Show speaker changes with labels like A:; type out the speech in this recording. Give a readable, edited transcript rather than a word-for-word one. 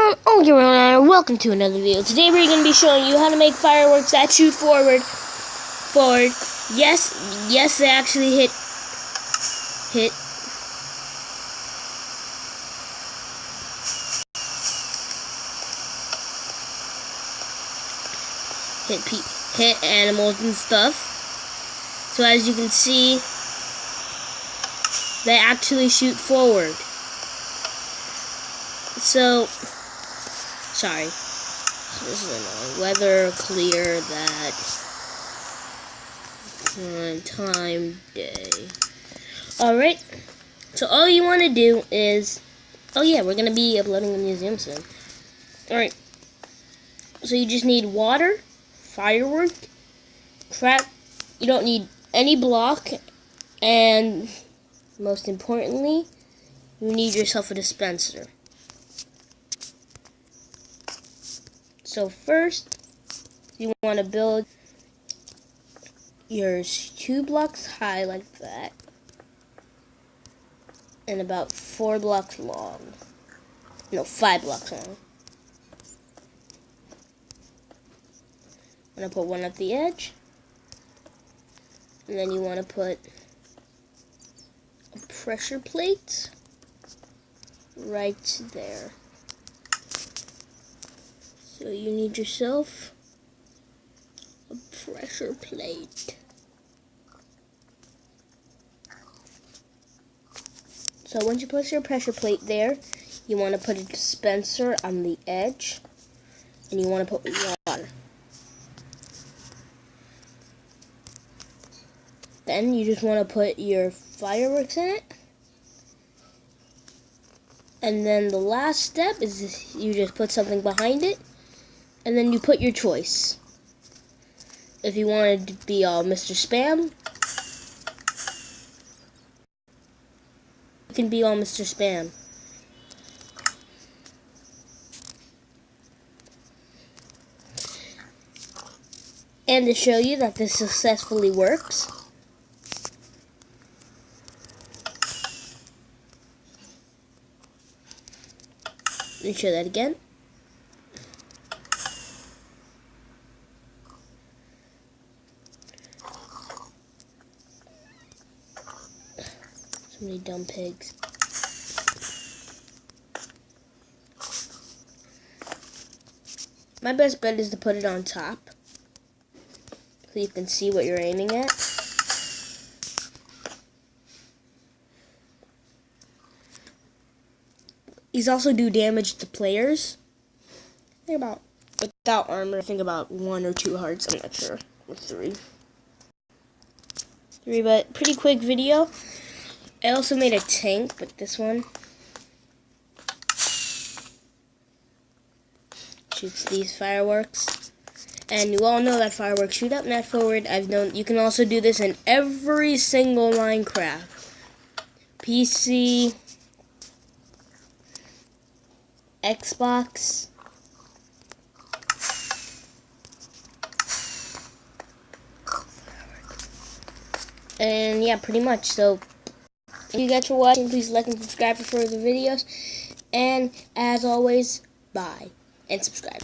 A: Okay, welcome to another video. Today we're going to be showing you how to make fireworks that shoot forward. Yes, they actually hit animals and stuff. So as you can see, they actually shoot forward. So, sorry. This is annoying. Weather, clear, that. Time, day. Alright. So all you want to do is... Oh yeah, we're going to be uploading the museum soon. Alright. So you just need water, firework, crap. You don't need any block. And most importantly, you need yourself a dispenser. So first, you want to build yours 2 blocks high like that, and about 4 blocks long. No, 5 blocks long. I'm going to put one at the edge, and then you want to put a pressure plate right there. So you need yourself a pressure plate. So once you place your pressure plate there, you want to put a dispenser on the edge, and you want to put water. Then you just want to put your fireworks in it. And then the last step is you just put something behind it. And then you put your choice. If you wanted to be all Mr. Spam, you can be all Mr. Spam. And to show you that this successfully works, let me show that again. So many dumb pigs. My best bet is to put it on top, so you can see what you're aiming at. These also do damage to players. I think about, without armor, I think about 1 or 2 hearts, I'm not sure. Or 3. 3, but pretty quick video. I also made a tank, but this one shoots these fireworks. And you all know that fireworks shoot up, not forward. I've known you can also do this in every single Minecraft. PC, Xbox, and yeah, pretty much. So thank you guys for watching. Please like and subscribe for further videos. And as always, bye and subscribe.